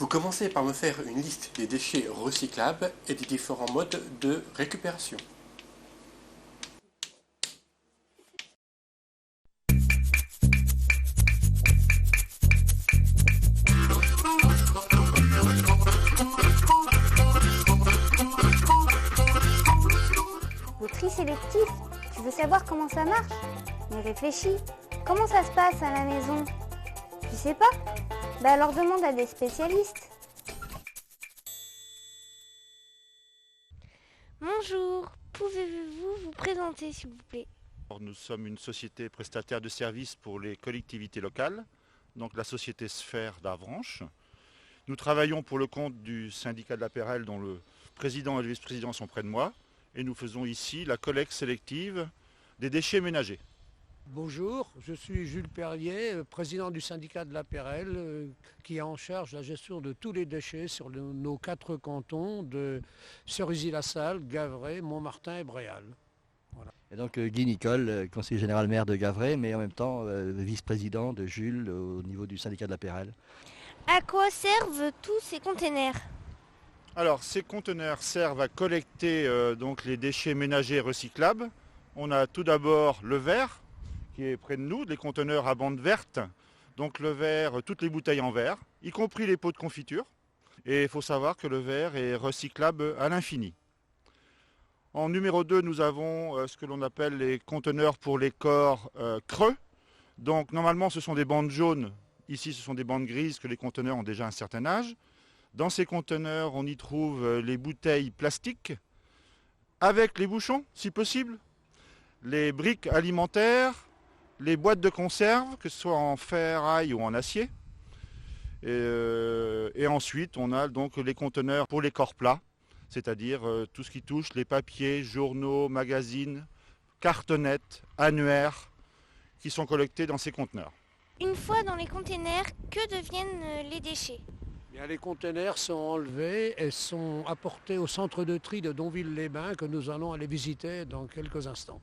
Vous commencez par me faire une liste des déchets recyclables et des différents modes de récupération. Le tri sélectif, tu veux savoir comment ça marche? Mais réfléchis, comment ça se passe à la maison? Tu sais pas? Bah alors demande à des spécialistes. Bonjour, pouvez-vous vous présenter s'il vous plaît? Nous sommes une société prestataire de services pour les collectivités locales, donc la société Sphère d'Avranches. Nous travaillons pour le compte du syndicat de la Pérelle dont le président et le vice-président sont près de moi et nous faisons ici la collecte sélective des déchets ménagers. Bonjour, je suis Jules Perrier, président du syndicat de la Pérelle, qui est en charge de la gestion de tous les déchets sur nos 4 cantons de Cerisy-la-Salle, Gavray, Montmartin et Bréal. Voilà. Et donc Guy Nicole, conseiller général maire de Gavray, mais en même temps vice-président de Jules au niveau du syndicat de la Pérelle. À quoi servent tous ces containers? Alors ces conteneurs servent à collecter donc les déchets ménagers recyclables. On a tout d'abord le verre qui est près de nous, les conteneurs à bande verte. Donc le verre, toutes les bouteilles en verre, y compris les pots de confiture. Et il faut savoir que le verre est recyclable à l'infini. En numéro 2, nous avons ce que l'on appelle les conteneurs pour les corps creux. Donc normalement ce sont des bandes jaunes, ici ce sont des bandes grises que les conteneurs ont déjà un certain âge. Dans ces conteneurs, on y trouve les bouteilles plastiques, avec les bouchons si possible, les briques alimentaires, les boîtes de conserve, que ce soit en ferraille ou en acier. Et ensuite, on a donc les conteneurs pour les corps plats, c'est-à-dire tout ce qui touche les papiers, journaux, magazines, cartonnettes, annuaires, qui sont collectés dans ces conteneurs. Une fois dans les containers, que deviennent les déchets? Bien, les conteneurs sont enlevés et sont apportés au centre de tri de Donville-les-Bains que nous allons aller visiter dans quelques instants.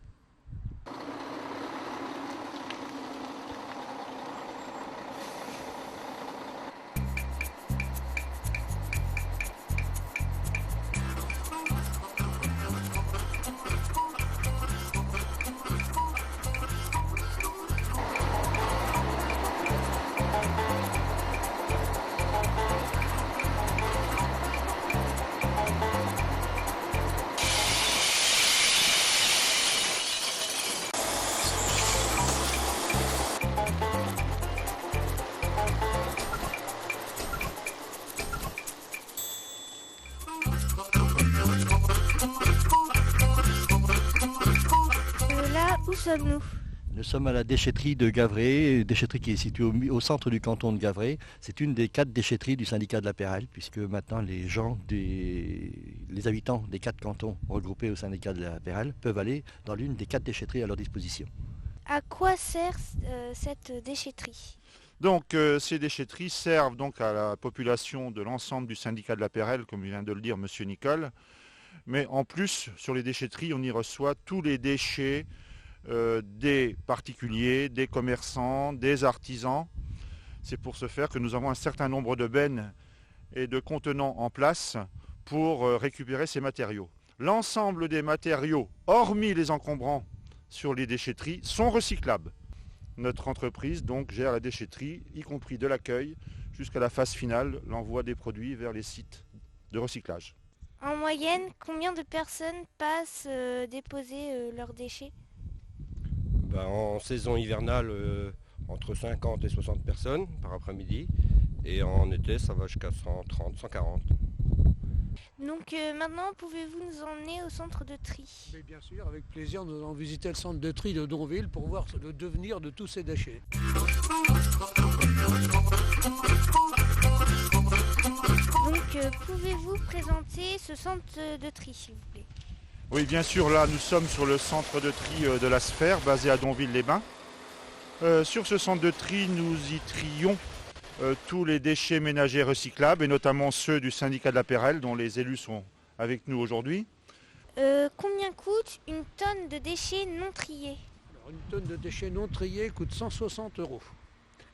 Là, où sommes-nous? Nous sommes à la déchetterie de Gavray, déchetterie qui est située au centre du canton de Gavray. C'est une des 4 déchetteries du syndicat de la Pérelle, puisque maintenant les habitants des 4 cantons regroupés au syndicat de la Pérelle peuvent aller dans l'une des 4 déchetteries à leur disposition. À quoi sert cette déchetterie? Donc ces déchetteries servent donc à la population de l'ensemble du syndicat de la Pérelle, comme vient de le dire M. Nicole. Mais en plus, sur les déchetteries, on y reçoit tous les déchets des particuliers, des commerçants, des artisans. C'est pour ce faire que nous avons un certain nombre de bennes et de contenants en place pour récupérer ces matériaux. L'ensemble des matériaux, hormis les encombrants sur les déchetteries, sont recyclables. Notre entreprise donc gère la déchetterie, y compris de l'accueil, jusqu'à la phase finale, l'envoi des produits vers les sites de recyclage. En moyenne, combien de personnes passent déposer leurs déchets? En saison hivernale, entre 50 et 60 personnes par après-midi. Et en été, ça va jusqu'à 130, 140. Donc maintenant, pouvez-vous nous emmener au centre de tri? Mais bien sûr, avec plaisir, nous allons visiter le centre de tri de Donville pour voir le devenir de tous ces déchets. Donc pouvez-vous présenter ce centre de tri s'il vous plaît? Oui, bien sûr, là nous sommes sur le centre de tri de la Sphère, basé à Donville-les-Bains. Sur ce centre de tri, nous y trions tous les déchets ménagers recyclables, et notamment ceux du syndicat de la Pérelle, dont les élus sont avec nous aujourd'hui. Combien coûte une tonne de déchets non triés? Alors, une tonne de déchets non triés coûte 160 €.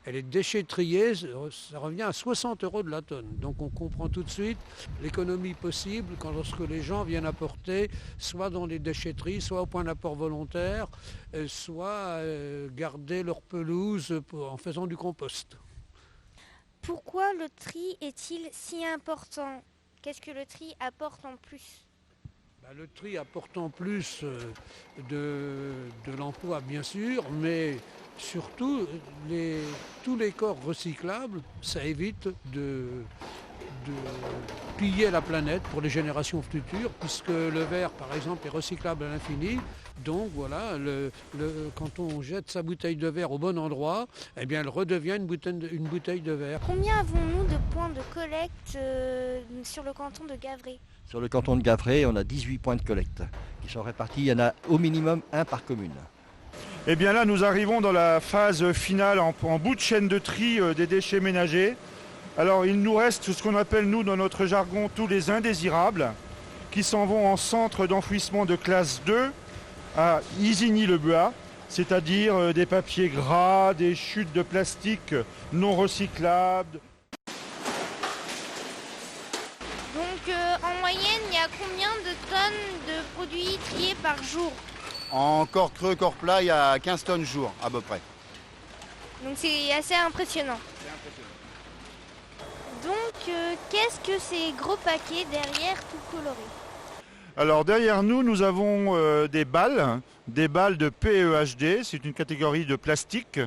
Et les déchets triés, ça revient à 60 € de la tonne. Donc on comprend tout de suite l'économie possible lorsque les gens viennent apporter, soit dans les déchetteries, soit au point d'apport volontaire, soit garder leur pelouse en faisant du compost. Pourquoi le tri est-il si important? Qu'est-ce que le tri apporte en plus? Le tri apporte en plus de l'emploi bien sûr, mais surtout tous les corps recyclables, ça évite de piller la planète pour les générations futures, puisque le verre par exemple est recyclable à l'infini. Donc voilà, quand on jette sa bouteille de verre au bon endroit, eh bien elle redevient une bouteille de verre. Combien avons-nous de points de collecte sur le canton de Gavray? Sur le canton de Gavray, on a 18 points de collecte qui sont répartis. Il y en a au minimum un par commune. Et bien là, nous arrivons dans la phase finale, en bout de chaîne de tri des déchets ménagers. Alors il nous reste ce qu'on appelle, nous, dans notre jargon, tous les indésirables, qui s'en vont en centre d'enfouissement de classe 2 à Isigny-le-Bois, c'est-à-dire des papiers gras, des chutes de plastique non recyclables. Donc en moyenne, il y a combien de tonnes de produits triés par jour? En corps creux, corps plat, il y a 15 tonnes jour à peu près. Donc c'est assez impressionnant. Donc qu'est-ce que ces gros paquets derrière tout colorés? Alors derrière nous, nous avons des balles de PEHD, c'est une catégorie de plastique.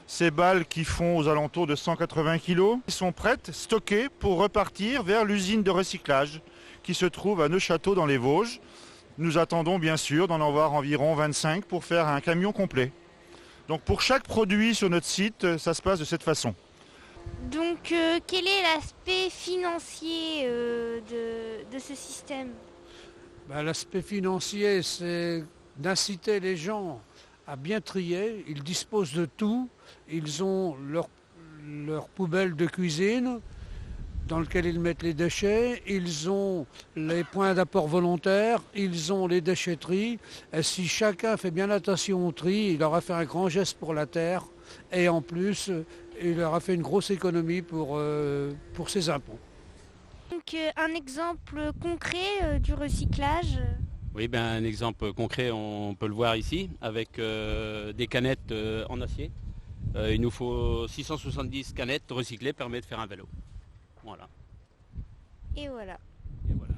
Ces balles qui font aux alentours de 180 kg sont prêtes, stockées pour repartir vers l'usine de recyclage qui se trouve à Neufchâteau dans les Vosges. Nous attendons bien sûr d'en avoir environ 25 pour faire un camion complet. Donc pour chaque produit sur notre site, ça se passe de cette façon. Donc quel est l'aspect financier de ce système? L'aspect financier, c'est d'inciter les gens à bien trier. Ils disposent de tout. Ils ont leur poubelle de cuisine dans lequel ils mettent les déchets. Ils ont les points d'apport volontaire. Ils ont les déchetteries. Et si chacun fait bien attention au tri, il aura fait un grand geste pour la terre. Et en plus, il aura fait une grosse économie pour ses impôts. Donc un exemple concret du recyclage? Oui, un exemple concret, on peut le voir ici, avec des canettes en acier. Il nous faut 670 canettes recyclées, permet de faire un vélo. Voilà. Et voilà. Et voilà.